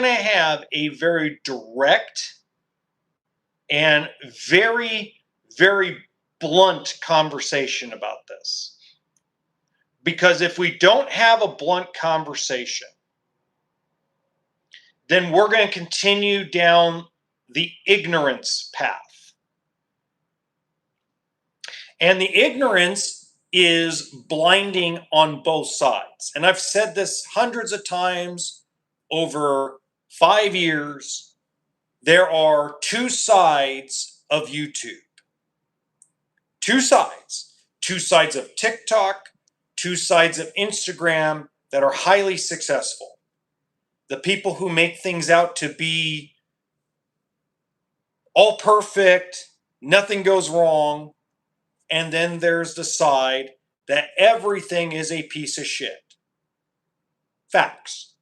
going to have a very direct and very, very blunt conversation about this. Because if we don't have a blunt conversation, then we're going to continue down the ignorance path. And the ignorance is blinding on both sides. And I've said this hundreds of times over 5 years. There are two sides of YouTube. Two sides. Two sides of TikTok, two sides of Instagram that are highly successful. The people who make things out to be all perfect, nothing goes wrong. And then there's the side that everything is a piece of shit. Facts.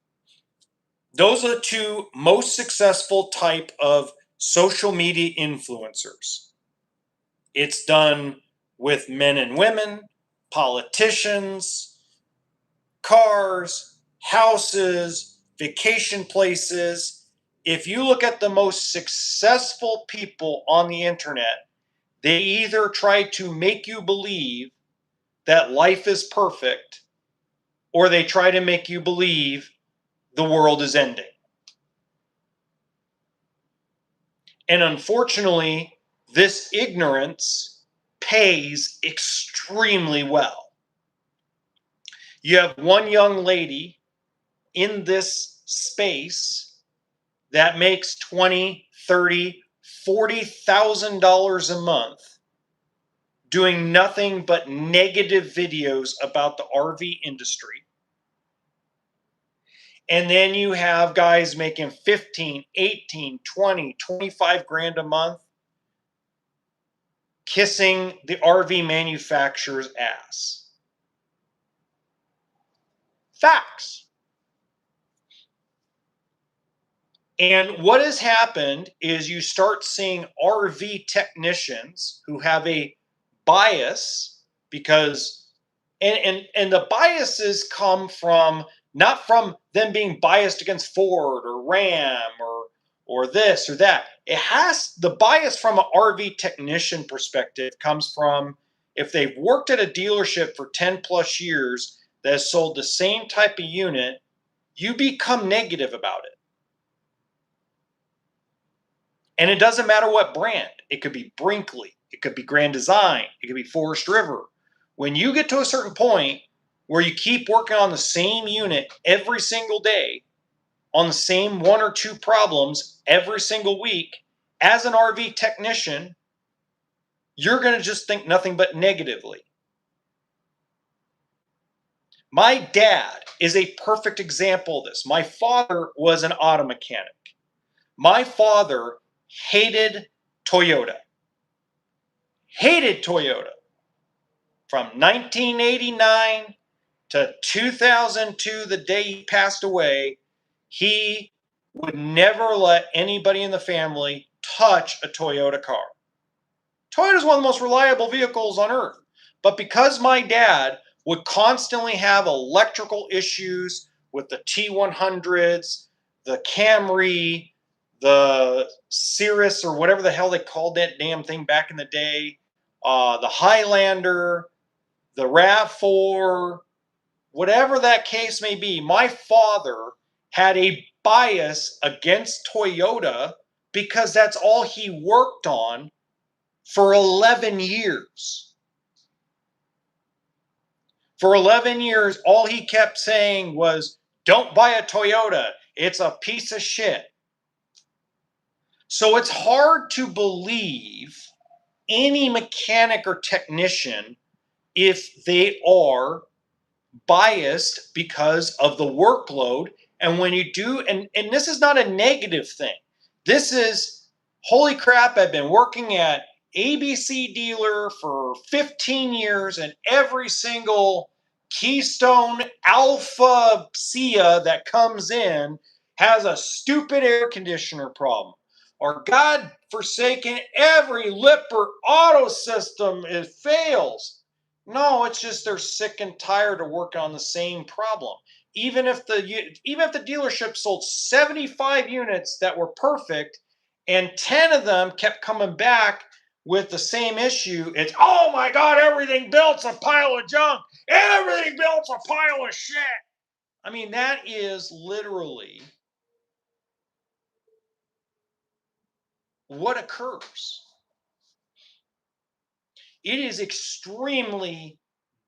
Those are the two most successful type of social media influencers. It's done with men and women, politicians, cars, houses, vacation places. If you look at the most successful people on the internet, they either try to make you believe that life is perfect, or they try to make you believe the world is ending. And unfortunately, this ignorance pays extremely well. You have one young lady in this space that makes $20,000, $30,000, $40,000 a month doing nothing but negative videos about the RV industry. And then you have guys making 15, 18, 20, 25 grand a month kissing the RV manufacturer's ass. Facts. And what has happened is you start seeing RV technicians who have a bias, because and the biases come from not from them being biased against Ford or Ram or this or that. The bias from an RV technician perspective comes from if they've worked at a dealership for 10 plus years that has sold the same type of unit, you become negative about it. And it doesn't matter what brand. It could be Brinkley. It could be Grand Design. It could be Forest River. When you get to a certain point where you keep working on the same unit every single day, on the same one or two problems every single week, as an RV technician, you're going to just think nothing but negatively. My dad is a perfect example of this. My father was an auto mechanic. My father hated Toyota. Hated Toyota. From 1989 to 2002, the day he passed away, he would never let anybody in the family touch a Toyota car. Toyota is one of the most reliable vehicles on earth. But because my dad would constantly have electrical issues with the T100s, the Camry, the Cirrus, or whatever the hell they called that damn thing back in the day, the Highlander, the RAV4, whatever that case may be, my father had a bias against Toyota because that's all he worked on for 11 years. For 11 years, all he kept saying was, don't buy a Toyota. It's a piece of shit. So it's hard to believe any mechanic or technician if they are biased because of the workload. And when you do, and this is not a negative thing. This is, holy crap, I've been working at ABC dealer for 15 years, and every single Keystone Alpha Sia that comes in has a stupid air conditioner problem. Or God forsaken, every Lippert auto system, it fails. No, it's just they're sick and tired of working on the same problem. even if the dealership sold 75 units that were perfect and 10 of them kept coming back with the same issue, it's, oh my god, everything built's a pile of junk, everything built's a pile of shit. I mean, that is literally what occurs. It is extremely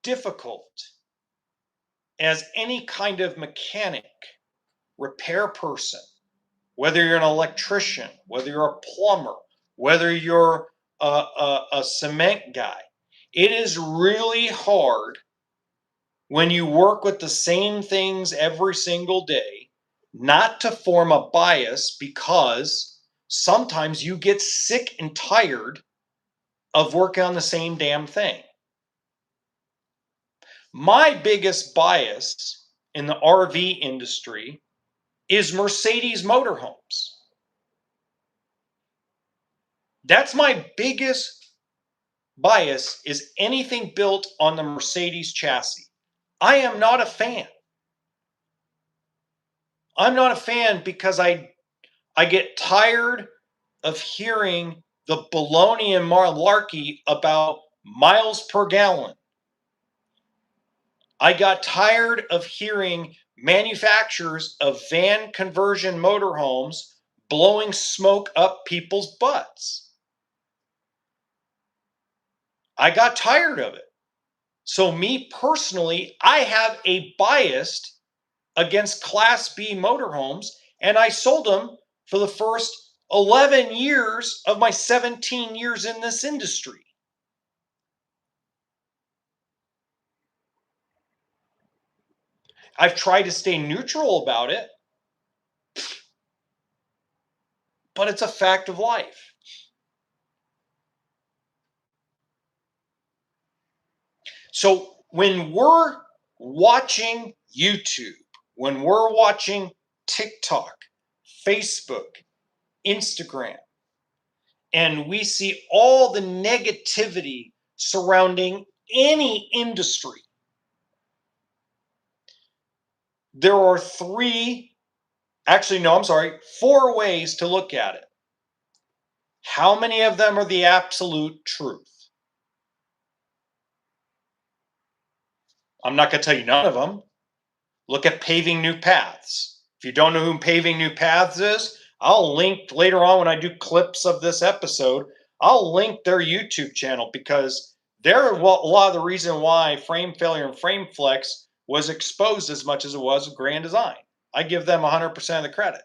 difficult as any kind of mechanic, repair person, whether you're an electrician, whether you're a plumber, whether you're a cement guy. It is really hard when you work with the same things every single day not to form a bias, because sometimes you get sick and tired of working on the same damn thing. My biggest bias in the RV industry is Mercedes motorhomes. That's my biggest bias, is anything built on the Mercedes chassis. I am not a fan. I'm not a fan because I get tired of hearing the baloney and malarkey about miles per gallon. I got tired of hearing manufacturers of van conversion motorhomes blowing smoke up people's butts. I got tired of it. So, me personally, I have a bias against Class B motorhomes, and I sold them for the first 11 years of my 17 years in this industry. I've tried to stay neutral about it, but it's a fact of life. So when we're watching YouTube, when we're watching TikTok, Facebook, Instagram, and we see all the negativity surrounding any industry, there are four ways to look at it. How many of them are the absolute truth? I'm not going to tell you none of them. Look at Paving New Paths. If you don't know who Paving New Paths is, I'll link later on when I do clips of this episode. I'll link their YouTube channel, because they're a lot of the reason why frame failure and frame flex was exposed as much as it was with Grand Design. I give them 100% of the credit.